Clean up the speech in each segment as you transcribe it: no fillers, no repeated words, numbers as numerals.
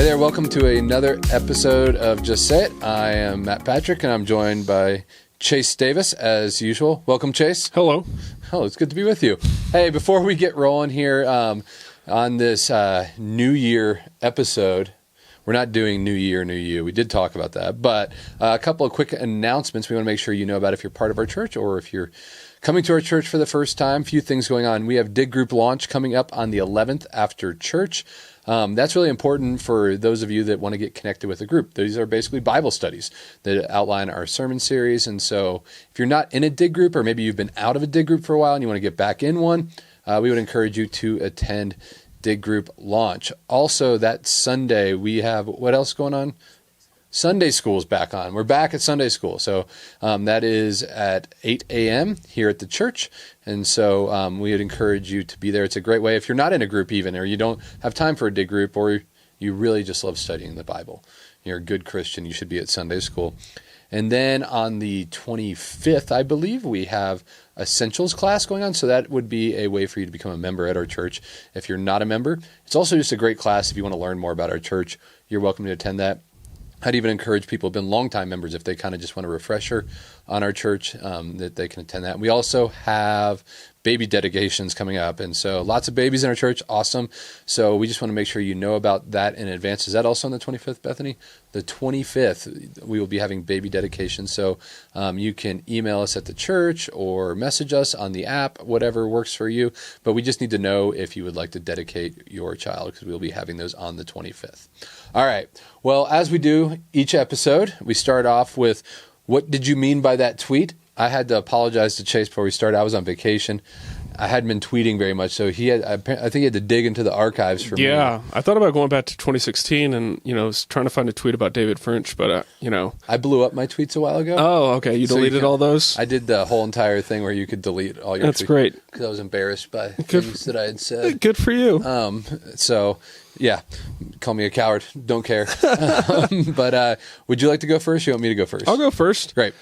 there, welcome to another episode of Just Say It. I am Matt Patrick, and I'm joined by Chase Davis, as usual. Welcome, Chase. Hello. Oh, it's good to be with you. Hey, before we get rolling here on this New Year episode, we're not doing New Year, New You. We did talk about that, but a couple of quick announcements we want to make sure you know about if you're part of our church or if you're coming to our church for the first time. A few things going on. We have Dig Group launch coming up on the 11th after church. That's really important for those of you that want to get connected with a group. These are basically Bible studies that outline our sermon series. And so if you're not in a Dig Group, or maybe you've been out of a Dig Group for a while and you want to get back in one, we would encourage you to attend Dig Group launch. Also, that Sunday, we have, what else going on? Sunday school is back on. We're back at Sunday school. So that is at 8 a.m. here at the church. And so we would encourage you to be there. It's a great way. If you're not in a group even, or you don't have time for a Dig Group, or you really just love studying the Bible, you're a good Christian, you should be at Sunday school. And then on the 25th, I believe, we have Essentials class going on. So that would be a way for you to become a member at our church if you're not a member. It's also just a great class if you want to learn more about our church. You're welcome to attend that. I'd even encourage people who've been longtime members, if they kind of just want a refresher on our church, that they can attend that. We also have baby dedications coming up, and so lots of babies in our church. Awesome. So we just want to make sure you know about that in advance. Is that also on the 25th, Bethany? The 25th, we will be having baby dedications. So you can email us at the church or message us on the app, whatever works for you. But we just need to know if you would like to dedicate your child, because we'll be having those on the 25th. All right. Well, as we do each episode, we start off with, what did you mean by that tweet? I had to apologize to Chase before we started. I was on vacation. I hadn't been tweeting very much, so I think he had to dig into the archives for me. Yeah, I thought about going back to 2016 and, was trying to find a tweet about David French, but, I blew up my tweets a while ago. Oh, okay. You deleted all those? I did the whole entire thing where you could delete all your tweets. That's great. Because I was embarrassed by things that I had said. Good for you. So, yeah, call me a coward. Don't care. But would you like to go first? You want me to go first? I'll go first. Great.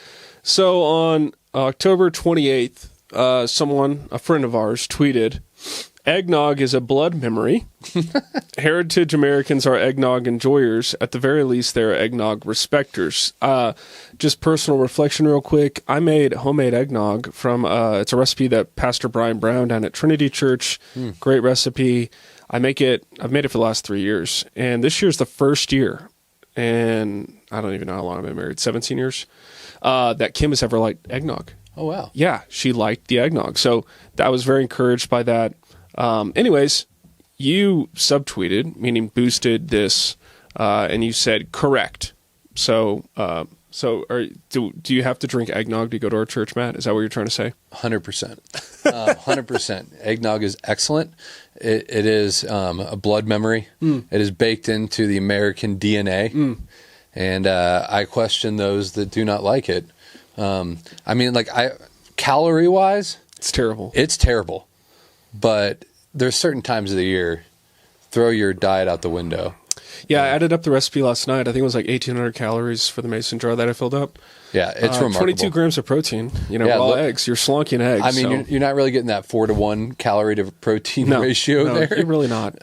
So on October 28th, a friend of ours, tweeted, "Eggnog is a blood memory. Heritage Americans are eggnog enjoyers. At the very least, they're eggnog respecters." Just personal reflection real quick. I made homemade eggnog from, it's a recipe that Pastor Brian Brown down at Trinity Church. Great recipe. I've made it for the last 3 years. And this year's the first year, and I don't even know how long I've been married, 17 years, that Kim has ever liked eggnog. Oh, wow. Yeah, she liked the eggnog. So I was very encouraged by that. Anyways, you subtweeted, meaning boosted this, and you said correct. So do you have to drink eggnog to go to our church, Matt? Is that what you're trying to say? 100%. 100%. Eggnog is excellent. It is a blood memory. It is baked into the American DNA. And I question those that do not like it. Calorie-wise, It's terrible. it's terrible. But there's certain times of the year, throw your diet out the window. Yeah, I added up the recipe last night. I think it was like 1,800 calories for the mason jar that I filled up. Yeah, it's remarkable. 22 grams of protein. Raw eggs. You're slunking eggs. I mean, you're not really getting that 4-to-1 calorie to protein ratio there. You're really not.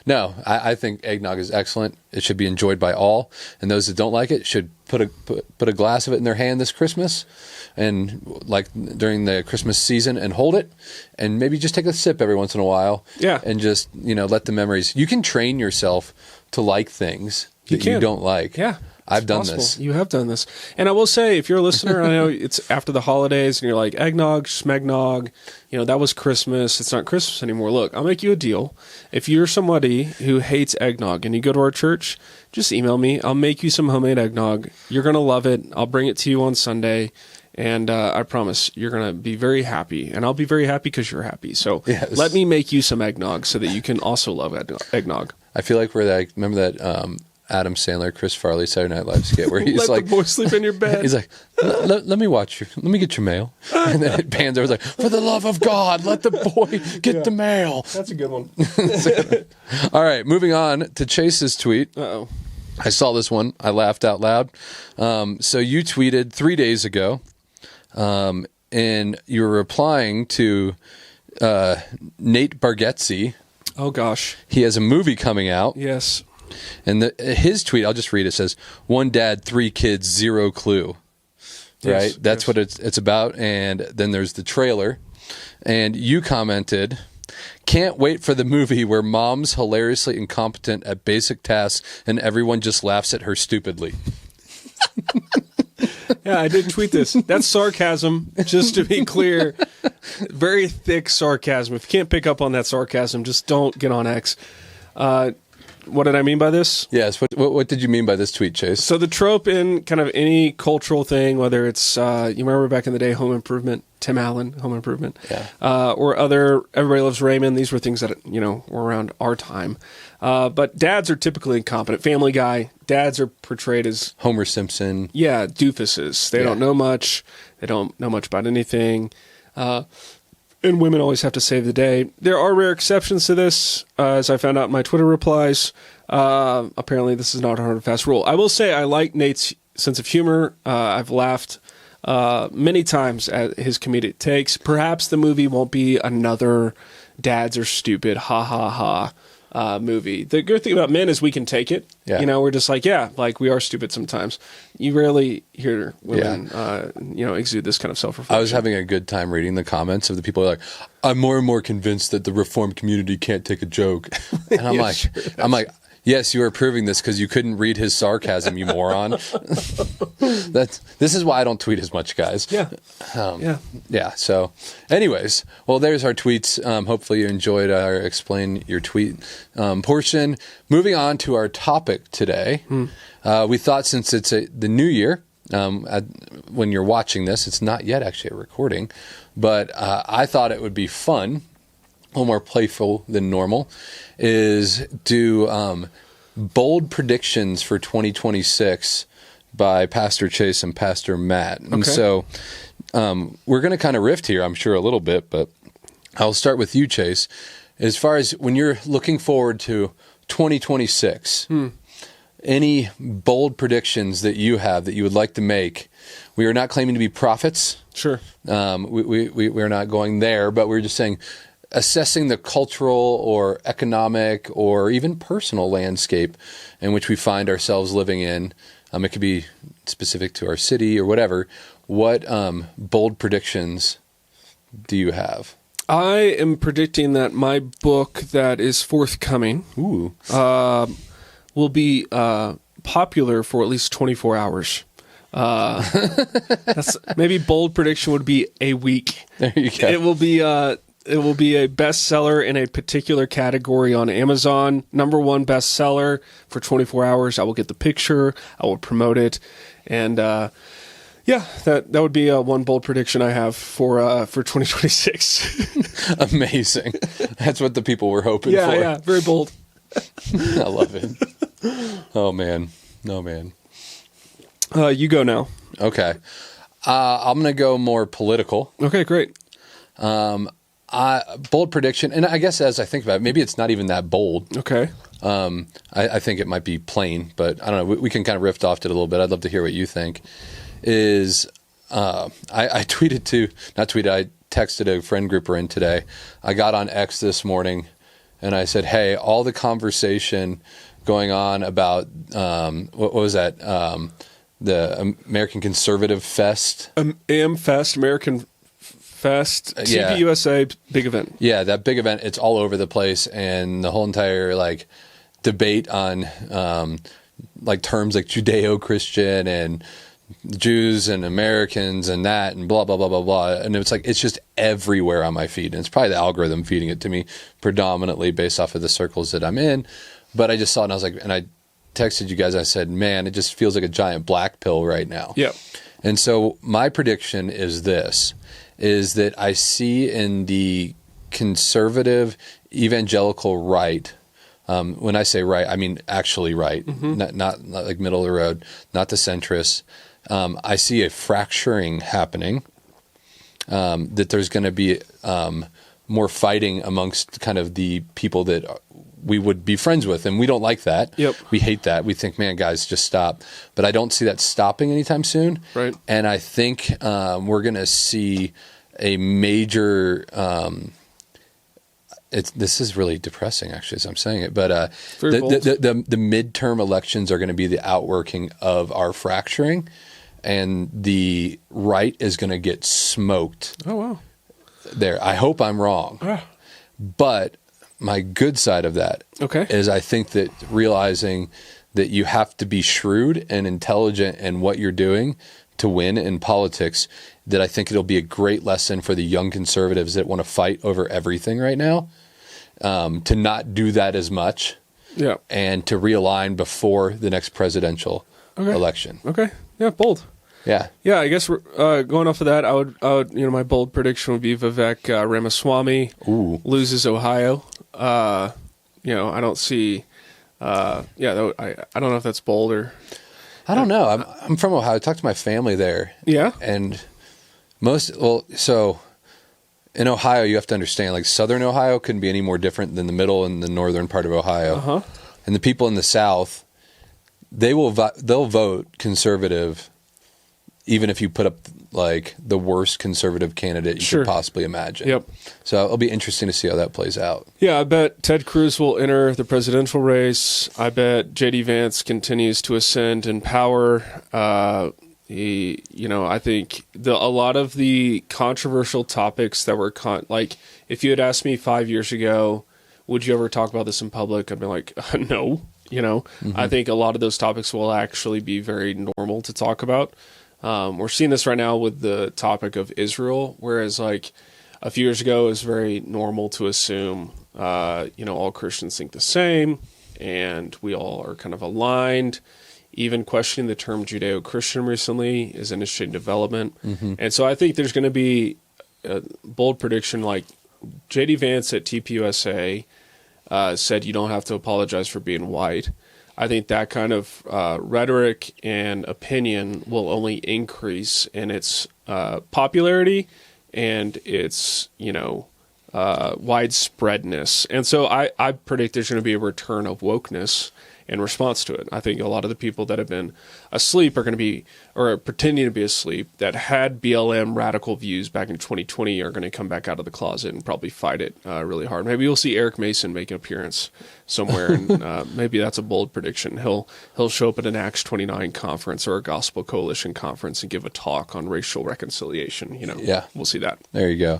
No, I think eggnog is excellent. It should be enjoyed by all, and those that don't like it should put a glass of it in their hand this Christmas, and like during the Christmas season, and hold it, and maybe just take a sip every once in a while. Yeah, and just let the memories. You can train yourself to like things that you don't like. Yeah. I've done this. You have done this. And I will say, if you're a listener, I know it's after the holidays and you're like, eggnog, smegnog, that was Christmas. It's not Christmas anymore. Look, I'll make you a deal. If you're somebody who hates eggnog and you go to our church, just email me. I'll make you some homemade eggnog. You're going to love it. I'll bring it to you on Sunday. And I promise you're going to be very happy. And I'll be very happy because you're happy. So Let me make you some eggnog so that you can also love eggnog. I feel like remember that Adam Sandler, Chris Farley, Saturday Night Live skit where he's let the boy sleep in your bed. He's like, let me watch let me get your mail. And then it pans over, like, for the love of God, let the boy get the mail. That's a good one. All right, moving on to Chase's tweet. Uh-oh. I saw this one. I laughed out loud. So you tweeted 3 days ago, and you were replying to Nate Bargatze. Oh, gosh. He has a movie coming out. Yes. And his tweet, I'll just read it, says, 1 dad, 3 kids, 0 clue. Right? Yes, That's what it's about. And then there's the trailer. And you commented, can't wait for the movie where mom's hilariously incompetent at basic tasks and everyone just laughs at her stupidly. Yeah, I did tweet this. That's sarcasm, just to be clear. Very thick sarcasm. If you can't pick up on that sarcasm, just don't get on X. What did I mean by this? Yes. What did you mean by this tweet, Chase? So the trope in kind of any cultural thing, whether it's, you remember back in the day, Home Improvement, Tim Allen, Home Improvement, or other Everybody Loves Raymond. These were things that, were around our time. But dads are typically incompetent. Family Guy, dads are portrayed as Homer Simpson. Yeah, doofuses. They don't know much. They don't know much about anything. And women always have to save the day. There are rare exceptions to this, as I found out in my Twitter replies. Apparently, this is not a hard and fast rule. I will say I like Nate's sense of humor. I've laughed many times at his comedic takes. Perhaps the movie won't be another dads are stupid, ha ha ha movie. The good thing about men is we can take it. Yeah. We're just like, we are stupid sometimes. You rarely hear women, exude this kind of self-reflection. I was having a good time reading the comments of the people who are like, I'm more and more convinced that the Reformed community can't take a joke. And I'm I'm like, yes, you are proving this because you couldn't read his sarcasm, you moron. This is why I don't tweet as much, guys. Yeah. So, anyways, well, there's our tweets. Hopefully, you enjoyed our explain your tweet portion. Moving on to our topic today, we thought since it's the new year, when you're watching this, it's not yet actually a recording, but I thought it would be fun. A little more playful than normal, is do bold predictions for 2026 by Pastor Chase and Pastor Matt. And so we're going to kind of riff here, I'm sure, a little bit, but I'll start with you, Chase. As far as when you're looking forward to 2026, any bold predictions that you have that you would like to make? We are not claiming to be prophets. Sure. We're not going there, but we're just saying, assessing the cultural or economic or even personal landscape in which we find ourselves living in. It could be specific to our city or whatever. What bold predictions do you have? I am predicting that my book that is forthcoming will be popular for at least 24 hours. That's maybe bold prediction would be a week. There you go. It will be a bestseller in a particular category on Amazon. #1 bestseller for 24 hours. I will get the picture. I will promote it. And that would be one bold prediction I have for 2026. Amazing. That's what the people were hoping for. Yeah, very bold. I love it. Oh, man. You go now. Okay. I'm going to go more political. Okay, great. Bold prediction, and I guess as I think about it, maybe it's not even that bold. Okay. I think it might be plain, but I don't know. We can kind of riff off it a little bit. I'd love to hear what you think. I texted a friend group we're in today. I got on X this morning, and I said, hey, all the conversation going on about, what was that? The American Conservative Fest? AmFest, American Fest, TPUSA, big event. Yeah, that big event. It's all over the place, and the whole entire debate on terms like Judeo-Christian and Jews and Americans and that and blah blah blah blah blah. And it's just everywhere on my feed, and it's probably the algorithm feeding it to me predominantly based off of the circles that I'm in. But I just saw it, and I was like, and I texted you guys. I said, man, it just feels like a giant black pill right now. Yeah. And so my prediction is that I see in the conservative evangelical right, when I say right, I mean actually right, not like middle of the road, not the centrists. I see a fracturing happening, that there's going to be more fighting amongst kind of the people that we would be friends with, and we don't like that. Yep. We hate that. We think, man, guys, just stop. But I don't see that stopping anytime soon. Right. And I think we're going to see a major this is really depressing, actually, as I'm saying it. But Very bold. the midterm elections are going to be the outworking of our fracturing, and the right is going to get smoked. Oh, wow. There. I hope I'm wrong. Ah. But my good side of that is I think that realizing that you have to be shrewd and intelligent in what you're doing to win in politics, that I think it'll be a great lesson for the young conservatives that want to fight over everything right now, to not do that as much, and to realign before the next presidential election. Okay. Yeah, bold. Yeah. Yeah, I guess we're, going off of that, I would, my bold prediction would be Vivek Ramaswamy loses Ohio. I don't see, I don't know if that's bold or. I don't know. I'm from Ohio. I talked to my family there. Yeah. And so in Ohio, you have to understand, like, southern Ohio couldn't be any more different than the middle and the northern part of Ohio. Uh-huh. And the people in the South, they'll vote conservative, even if you put up like the worst conservative candidate you could possibly imagine. Yep. So it'll be interesting to see how that plays out. Yeah, I bet Ted Cruz will enter the presidential race. I bet J.D. Vance continues to ascend in power. I think a lot of the controversial topics that were like, if you had asked me 5 years ago, would you ever talk about this in public? I'd be like, no. I think a lot of those topics will actually be very normal to talk about. We're seeing this right now with the topic of Israel, whereas like a few years ago, it was very normal to assume, all Christians think the same and we all are kind of aligned. Even questioning the term Judeo-Christian recently is an interesting development. Mm-hmm. And so I think there's going to be a bold prediction, like J.D. Vance at TPUSA said you don't have to apologize for being white. I think that kind of rhetoric and opinion will only increase in its popularity and its, widespreadness. And so I predict there's going to be a return of wokeness in response to it. I think a lot of the people that have been asleep are going to be, or pretending to be asleep, that had BLM radical views back in 2020 are going to come back out of the closet and probably fight it really hard. Maybe you'll see Eric Mason make an appearance somewhere, and maybe that's a bold prediction. He'll show up at an Acts 29 conference or a Gospel Coalition conference and give a talk on racial reconciliation. We'll see that. There you go.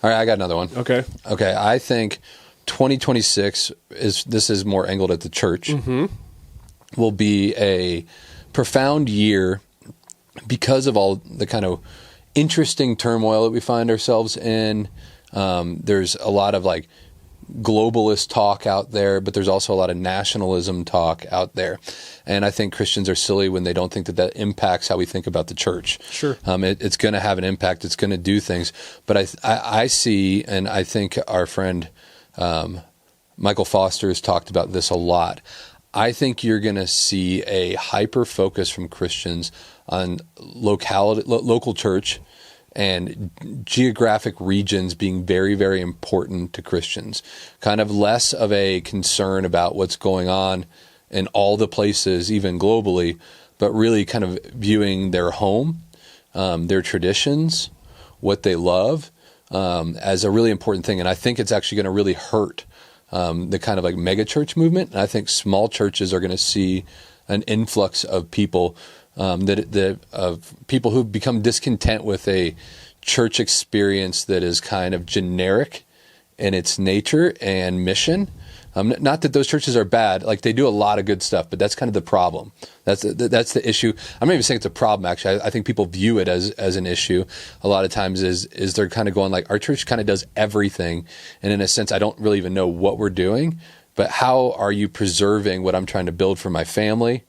All right, I got another one. Okay, I think 2026 is more angled at the church. Mm-hmm. Will be a profound year because of all the kind of interesting turmoil that we find ourselves in. There's a lot of like globalist talk out there, but there's also a lot of nationalism talk out there. And I think Christians are silly when they don't think that impacts how we think about the church. Sure. It's going to have an impact. It's going to do things. But I see, and I think our friend Michael Foster has talked about this a lot. I think you're going to see a hyper focus from Christians on local church and geographic regions being very, very important to Christians. Kind of less of a concern about what's going on in all the places, even globally, but really kind of viewing their home, their traditions, what they love, as a really important thing. And I think it's actually going to really hurt the kind of like mega church movement. And I think small churches are going to see an influx of people, of people who've become discontent with a church experience that is kind of generic in its nature and mission. Not that those churches are bad, like they do a lot of good stuff, but that's kind of the problem. That's the issue. I'm not even saying it's a problem, actually. I think people view it as an issue a lot of times is they're kind of going like, our church kind of does everything. And in a sense, I don't really even know what we're doing, but how are you preserving what I'm trying to build for my family,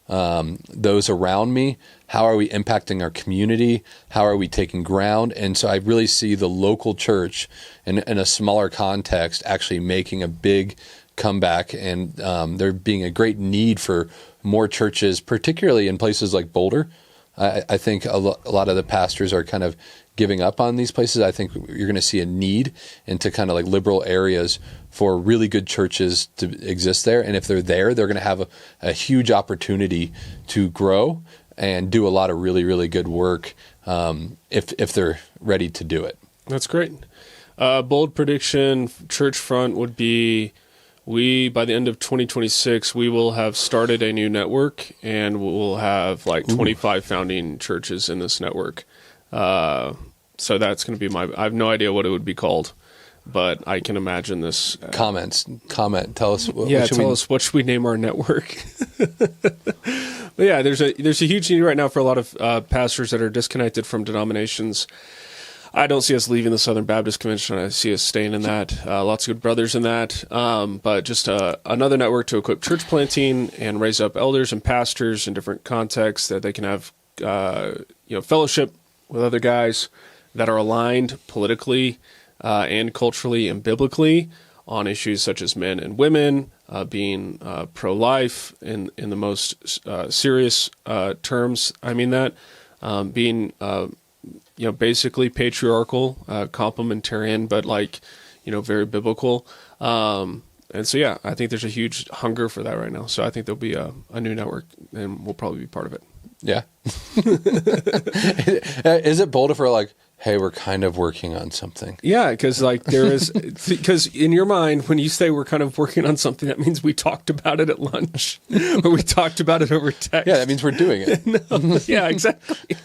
those around me? How are we impacting our community? How are we taking ground? And so I really see the local church in a smaller context actually making a big comeback, and there being a great need for more churches, particularly in places like Boulder. I think a lot of the pastors are kind of giving up on these places. I think you're going to see a need into kind of like liberal areas for really good churches to exist there. And if they're there, they're going to have a huge opportunity to grow and do a lot of really, really good work if they're ready to do it. That's great. Bold prediction, church front would be by the end of 2026, we will have started a new network, and we'll have like 25 founding churches in this network. So that's going to be I have no idea what it would be called, but I can imagine this. Comment. Tell us. What should we name our network? But yeah, there's a huge need right now for a lot of pastors that are disconnected from denominations. I don't see us leaving the Southern Baptist Convention. I see us staying in that. Lots of good brothers in that. But just another network to equip church planting and raise up elders and pastors in different contexts that they can have fellowship with other guys that are aligned politically and culturally and biblically on issues such as men and women, being pro-life in the most serious terms. I mean that being basically patriarchal, complementarian, but very biblical. And so, yeah, I think there's a huge hunger for that right now. So I think there'll be a new network, and we'll probably be part of it. Yeah. Is it bold if we're like, hey, we're kind of working on something? Yeah, because because in your mind, when you say we're kind of working on something, that means we talked about it at lunch or we talked about it over text. Yeah, that means we're doing it. No, yeah, exactly.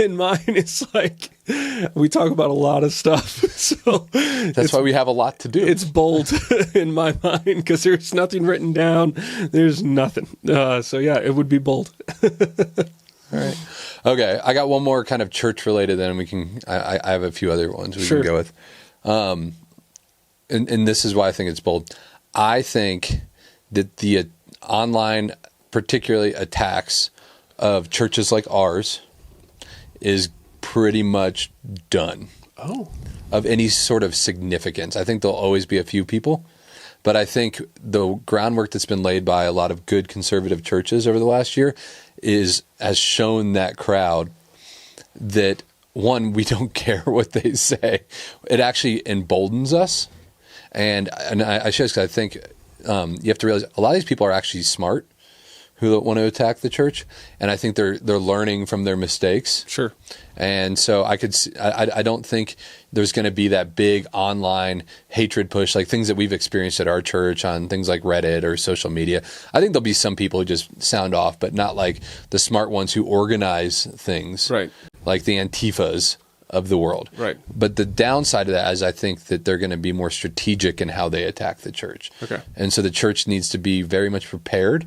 In mine, it's like we talk about a lot of stuff. So that's why we have a lot to do. It's bold in my mind because there's nothing written down. There's nothing. So yeah, it would be bold. All right. Okay, I got one more kind of church related. Then we can. I have a few other ones we can go with. And this is why I think it's bold. I think that the online, particularly attacks of churches like ours, is pretty much done. Oh. Of any sort of significance. I think there'll always be a few people, but I think the groundwork that's been laid by a lot of good conservative churches over the last year has shown that crowd that, one, we don't care what they say. It actually emboldens us. And I think you have to realize a lot of these people are actually smart who want to attack the church, and I think they're learning from their mistakes. Sure. And so I don't think there's going to be that big online hatred push, like things that we've experienced at our church on things like Reddit or social media. I think there'll be some people who just sound off, but not like the smart ones who organize things, right? Like the Antifas of the world. Right. But the downside of that is I think that they're going to be more strategic in how they attack the church. Okay. And so the church needs to be very much prepared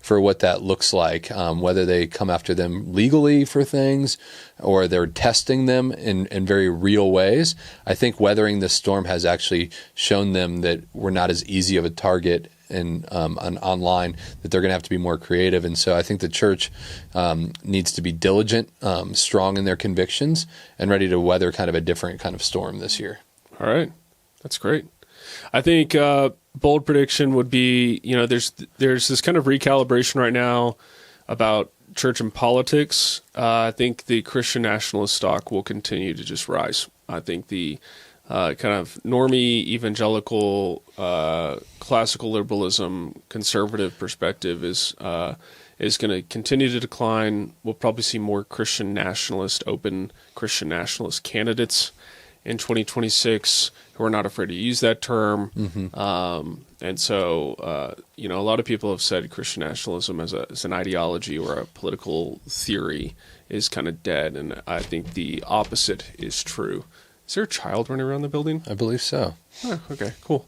for what that looks like, whether they come after them legally for things or they're testing them in very real ways. I think weathering this storm has actually shown them that we're not as easy of a target online, that they're going to have to be more creative. And so I think the church needs to be diligent, strong in their convictions, and ready to weather kind of a different kind of storm this year. All right. That's great. I think bold prediction would be, there's this kind of recalibration right now about church and politics. I think the Christian nationalist stock will continue to just rise. I think the kind of normie, evangelical, classical liberalism, conservative perspective is going to continue to decline. We'll probably see more open Christian nationalist candidates in 2026 who are not afraid to use that term. Mm-hmm. And so, a lot of people have said Christian nationalism as an ideology or a political theory is kind of dead, and I think the opposite is true. Is there a child running around the building? I believe so. Oh, okay, cool.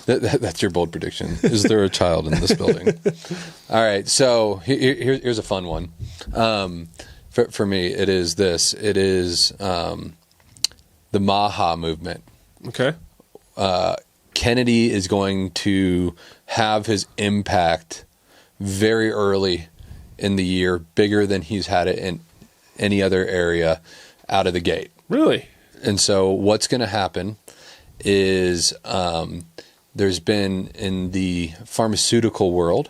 That's your bold prediction. Is there a child in this building? All right, so here's a fun one. For me, it is this. It is the Maha movement. Okay. Kennedy is going to have his impact very early in the year, bigger than he's had it in any other area out of the gate. Really? And so what's going to happen is there's been, in the pharmaceutical world,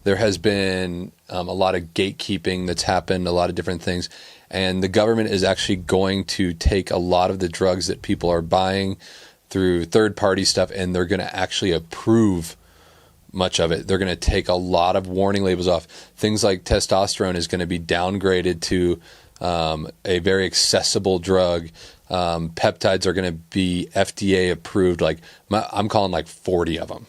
there has been a lot of gatekeeping that's happened, a lot of different things. And the government is actually going to take a lot of the drugs that people are buying through third-party stuff, and they're going to actually approve much of it. They're going to take a lot of warning labels off. Things like testosterone is going to be downgraded to a very accessible drug. peptides are going to be FDA approved. Like I'm calling like 40 of them,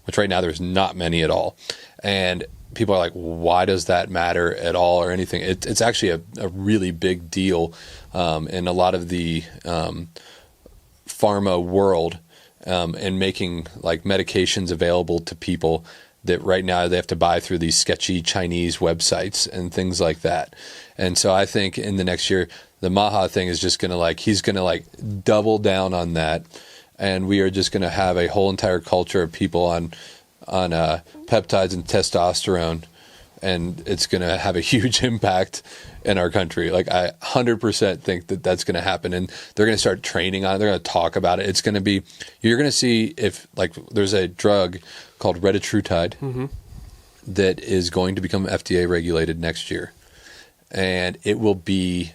which right now there's not many at all. And people are like, why does that matter at all or anything? It's actually a really big deal in a lot of the pharma world and making like medications available to people that right now they have to buy through these sketchy Chinese websites and things like that. And so I think in the next year, the Maha thing is just going to he's going to double down on that. And we are just going to have a whole entire culture of people on peptides and testosterone. And it's going to have a huge impact in our country. Like I 100% think that that's going to happen, and they're going to start training on it. They're going to talk about it. It's going to be, you're going to see if there's a drug called retatrutide that is going to become FDA regulated next year, and it will be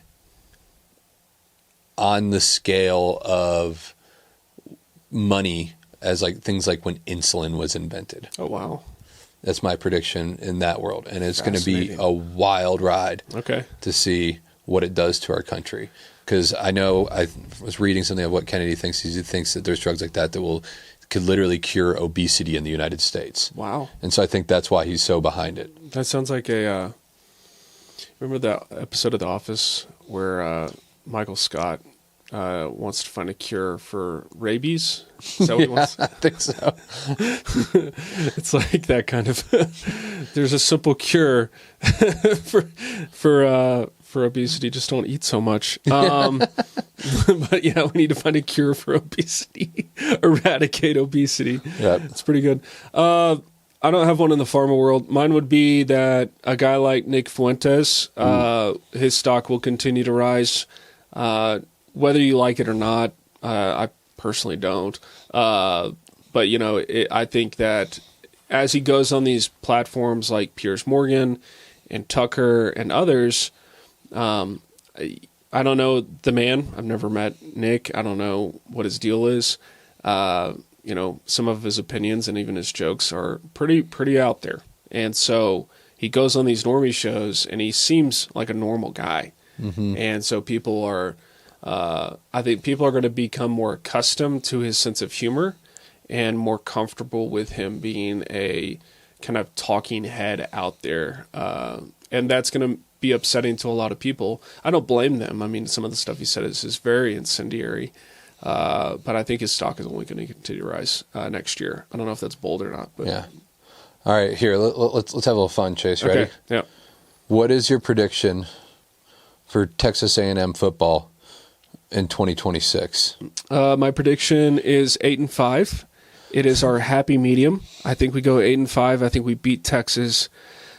on the scale of money as things like when insulin was invented. Oh, wow. That's my prediction in that world. And it's going to be a wild ride to see what it does to our country. Because I know I was reading something of what Kennedy thinks. He thinks that there's drugs like that could literally cure obesity in the United States. Wow. And so I think that's why he's so behind it. That sounds like remember that episode of The Office where Michael Scott wants to find a cure for rabies? Is that what he wants? I think so. It's like that kind of. There's a simple cure for obesity. Just don't eat so much. But yeah, we need to find a cure for obesity. Eradicate obesity. Yep. It's pretty good. I don't have one in the pharma world. Mine would be that a guy like Nick Fuentes, his stock will continue to rise. Whether you like it or not, I personally don't. But, I think that as he goes on these platforms like Piers Morgan and Tucker and others, I don't know the man. I've never met Nick. I don't know what his deal is. Some of his opinions and even his jokes are pretty out there. And so he goes on these normie shows and he seems like a normal guy. Mm-hmm. And so people are... I think people are going to become more accustomed to his sense of humor and more comfortable with him being a kind of talking head out there. And that's going to be upsetting to a lot of people. I don't blame them. I mean, some of the stuff he said is very incendiary. But I think his stock is only going to continue to rise next year. I don't know if that's bold or not. But. Yeah. All right, here, let's have a little fun, Chase. Ready? Okay. Yeah. What is your prediction for Texas A&M football in 2026? My prediction is 8-5. It is our happy medium. I think we go 8-5. I think we beat Texas.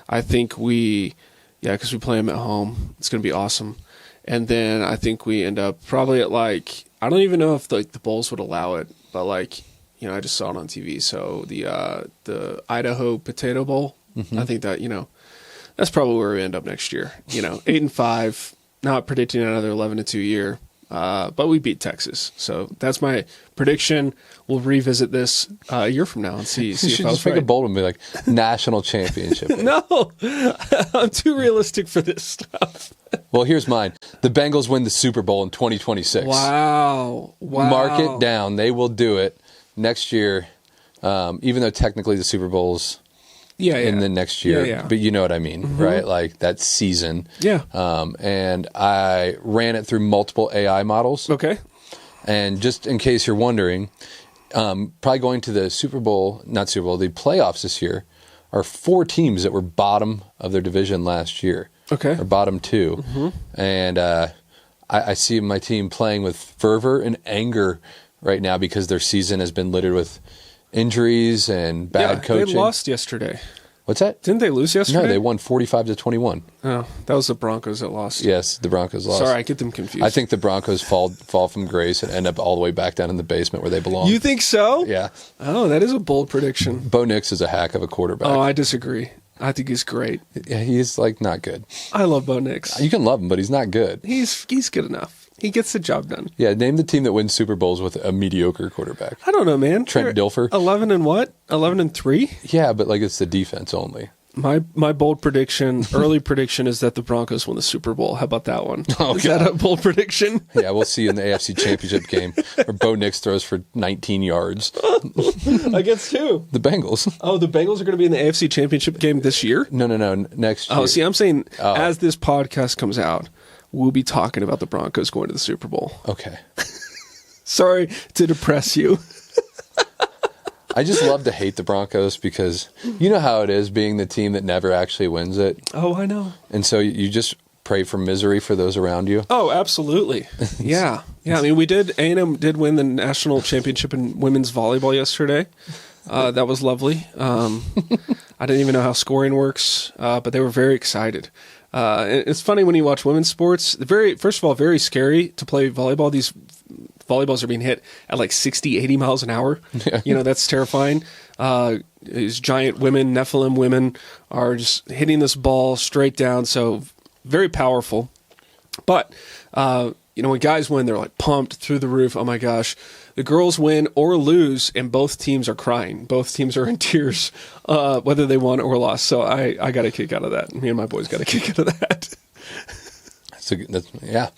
I think because we play them at home. It's going to be awesome. And then I think we end up probably at I don't even know if the bowls would allow it, but I just saw it on TV. So the Idaho Potato Bowl. Mm-hmm. I think that that's probably where we end up next year. 8-5. Not predicting another 11-2 year. But we beat Texas. So that's my prediction. We'll revisit this a year from now and see you if should I was just make right. a bold and be like, national championship. No, I'm too realistic for this stuff. Well, here's mine. The Bengals win the Super Bowl in 2026. Wow. Mark it down. They will do it next year, even though technically the Super Bowl's in the next year. Yeah. But you know what I mean, right? Like that season. Yeah. And I ran it through multiple AI models. Okay. And just in case you're wondering, probably going to the the playoffs this year are 4 teams that were bottom of their division last year. Okay. Or bottom 2. Mm-hmm. And I see my team playing with fervor and anger right now because their season has been littered with injuries and bad coaching. They lost yesterday. What's that? Didn't they lose yesterday? No, they won 45-21. Oh, that was the Broncos that lost. Yes, the Broncos lost. Sorry, I get them confused. I think the Broncos fall from grace and end up all the way back down in the basement where they belong. You think so? Yeah. Oh, that is a bold prediction. Bo Nix is a hack of a quarterback. Oh, I disagree. I think he's great. Yeah, he's not good. I love Bo Nix. You can love him, but he's not good. He's good enough. He gets the job done. Yeah, name the team that wins Super Bowls with a mediocre quarterback. I don't know, man. Trent Dilfer. 11 and what? 11-3? Yeah, but it's the defense only. My bold prediction, early prediction, is that the Broncos win the Super Bowl. How about that one? Oh, is that a bold prediction? Yeah, we'll see you in the AFC Championship game where Bo Nix throws for 19 yards. Against who? The Bengals. Oh, the Bengals are going to be in the AFC Championship game this year? No, next year. Oh, see, I'm saying as this podcast comes out, we'll be talking about the Broncos going to the Super Bowl. Okay. Sorry to depress you. I just love to hate the Broncos because you know how it is being the team that never actually wins it. Oh, I know. And so you just pray for misery for those around you. Oh, absolutely. Yeah. I mean, A&M did win the national championship in women's volleyball yesterday. That was lovely. I didn't even know how scoring works, but they were very excited. It's funny when you watch women's sports. First of all, very scary to play volleyball. These volleyballs are being hit at like 60, 80 miles an hour. Yeah. That's terrifying. These giant women, Nephilim women, are just hitting this ball straight down. So very powerful. But, when guys win, they're like pumped through the roof. Oh my gosh. The girls win or lose, and both teams are crying. Both teams are in tears, whether they won or lost. So I got a kick out of that. Me and my boys got a kick out of that. Yeah.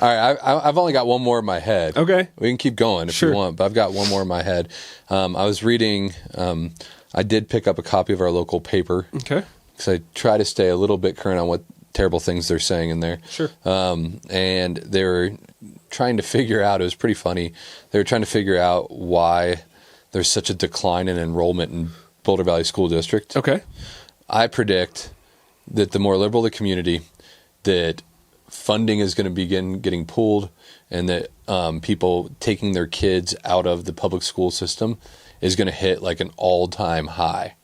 All right, I've only got one more in my head. Okay. We can keep going if you want, but I've got one more in my head. I was reading, I did pick up a copy of our local paper. Okay. Because I try to stay a little bit current on what terrible things they're saying in there. Sure. And they were trying to figure out, it was pretty funny, they were trying to figure out why there's such a decline in enrollment in Boulder Valley School District. Okay. I predict that the more liberal the community, that funding is going to begin getting pulled, and that people taking their kids out of the public school system is going to hit like an all-time high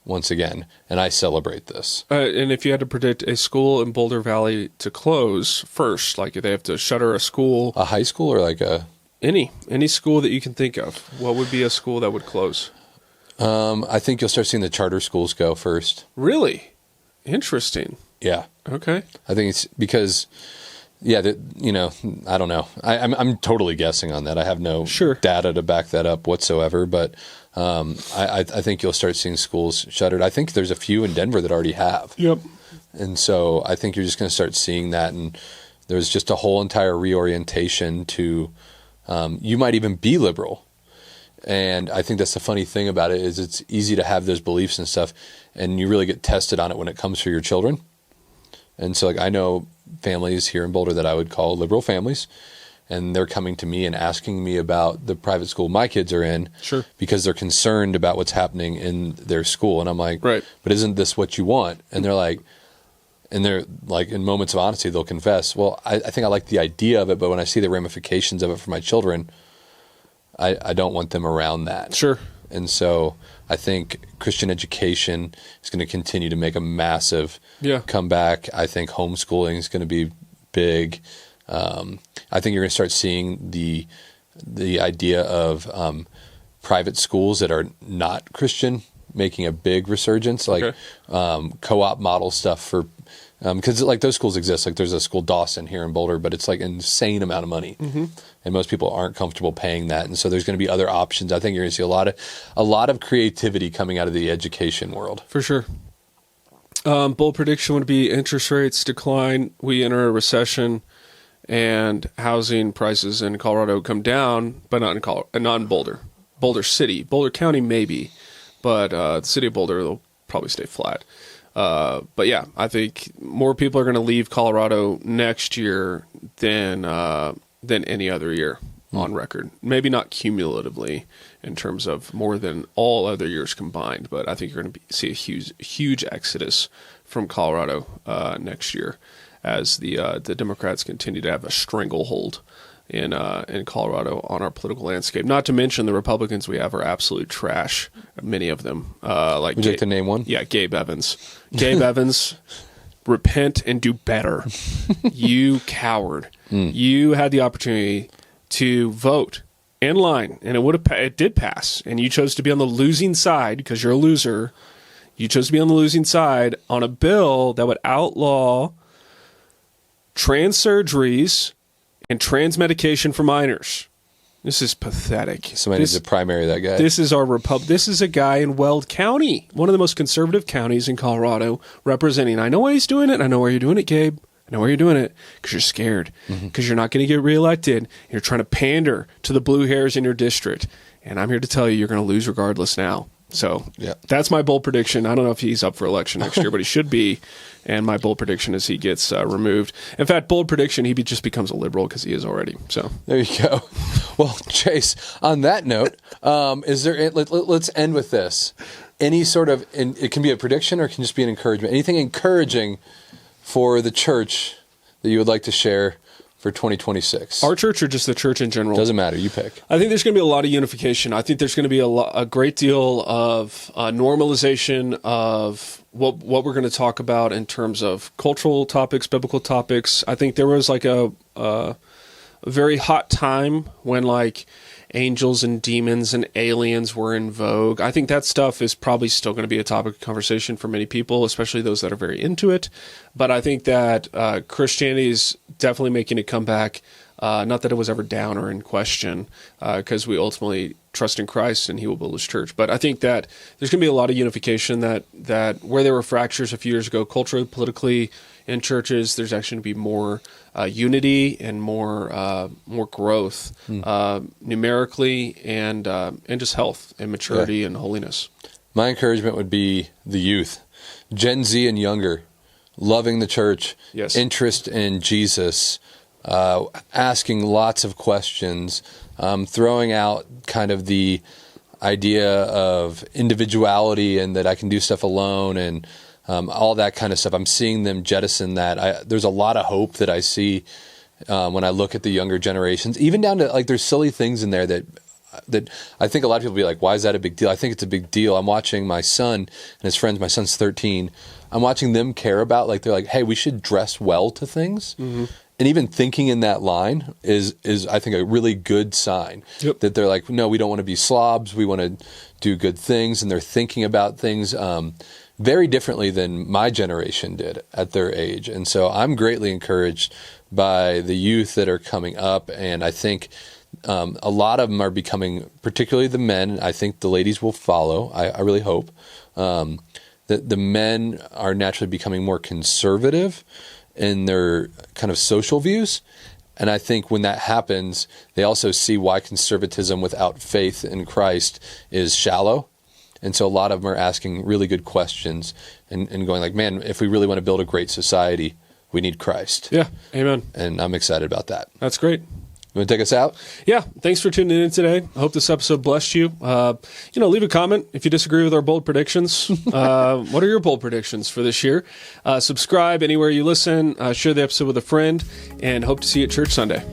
once again. And I celebrate this. And if you had to predict a school in Boulder Valley to close first, like if they have to shutter a school, A high school or like a... any school that you can think of, what would be a school that would close? I think you'll start seeing the charter schools go first. Really? Interesting. Yeah. Okay. I think it's because, I don't know. I'm totally guessing on that. I have no data to back that up whatsoever, but I think you'll start seeing schools shuttered. I think there's a few in Denver that already have. Yep. And so I think you're just going to start seeing that, and there's just a whole entire reorientation to, you might even be liberal. And I think that's the funny thing about it is it's easy to have those beliefs and stuff, and you really get tested on it when it comes for your children. And so I know families here in Boulder that I would call liberal families, and they're coming to me and asking me about the private school my kids are in because they're concerned about what's happening in their school. And I'm like, right. But isn't this what you want? And they're like, in moments of honesty, they'll confess, well, I think I like the idea of it, but when I see the ramifications of it for my children, I don't want them around that. Sure. And so I think Christian education is going to continue to make a massive comeback. I think homeschooling is going to be big. I think you're going to start seeing the idea of private schools that are not Christian making a big resurgence, like co-op model stuff for because like those schools exist. Like there's a school Dawson here in Boulder, but it's like an insane amount of money, and most people aren't comfortable paying that. And so there's going to be other options. I think you're going to see a lot of creativity coming out of the education world for sure. Bold prediction would be interest rates decline. We enter a recession, and housing prices in Colorado come down, but not in Boulder. Boulder City, Boulder County maybe, but the city of Boulder will probably stay flat. But yeah, I think more people are going to leave Colorado next year than any other year on record. Maybe not cumulatively in terms of more than all other years combined, but I think you're going to see a huge exodus from Colorado next year as the Democrats continue to have a stranglehold in Colorado on our political landscape. Not to mention the Republicans we have are absolute trash. Many of them. Would you like to name one? Yeah, Gabe Evans. Gabe Evans, repent and do better. You coward. You had the opportunity to vote in line, and it did pass, and you chose to be on the losing side because you're a loser. You chose to be on the losing side on a bill that would outlaw trans surgeries and trans medication for minors. This is pathetic. Somebody needs to primary that guy. This is our This is a guy in Weld County, one of the most conservative counties in Colorado, representing. I know why he's doing it. I know why you're doing it, Gabe. I know why you're doing it, because you're scared, because you're not going to get reelected. You're trying to pander to the blue hairs in your district. And I'm here to tell you, you're going to lose regardless now. So that's my bold prediction. I don't know if he's up for election next year, but he should be. And my bold prediction is he gets removed. In fact, bold prediction, he just becomes a liberal, because he is already. So there you go. Well, Chase, on that note, is there? Let's end with this. Any sort of, it can be a prediction or it can just be an encouragement. Anything encouraging for the church that you would like to share for 2026? Our church or just the church in general? Doesn't matter. You pick. I think there's going to be a lot of unification. I think there's going to be a great deal of normalization of what we're going to talk about in terms of cultural topics, biblical topics. I think there was like a very hot time when like angels and demons and aliens were in vogue. I think that stuff is probably still going to be a topic of conversation for many people, especially those that are very into it. But I think that Christianity is definitely making a comeback. Not that it was ever down or in question, because we ultimately trust in Christ and he will build his church. But I think that there's going to be a lot of unification that where there were fractures a few years ago, culturally, politically, in churches, there's actually going to be more unity and more growth numerically and just health and maturity and holiness. My encouragement would be the youth, Gen Z and younger, loving the church, interest in Jesus, asking lots of questions, throwing out kind of the idea of individuality and that I can do stuff alone and all that kind of stuff. I'm seeing them jettison that. There's a lot of hope that I see when I look at the younger generations, even down to like there's silly things in there that I think a lot of people will be like, why is that a big deal? I think it's a big deal. I'm watching my son and his friends. My son's 13. I'm watching them care about, like, they're like, hey, we should dress well to things. Mm-hmm. And even thinking in that line is I think, a really good sign that they're like, no, we don't want to be slobs. We want to do good things. And they're thinking about things very differently than my generation did at their age. And so I'm greatly encouraged by the youth that are coming up. And I think a lot of them are becoming, particularly the men, I think the ladies will follow. I really hope that the men are naturally becoming more conservative in their kind of social views. And I think when that happens, they also see why conservatism without faith in Christ is shallow. And so a lot of them are asking really good questions and going like, man, if we really want to build a great society, we need Christ. Yeah, amen. And I'm excited about that. That's great. You want to take us out? Yeah, thanks for tuning in today. I hope this episode blessed you. Leave a comment if you disagree with our bold predictions. What are your bold predictions for this year? Subscribe anywhere you listen. Share the episode with a friend, and hope to see you at church Sunday.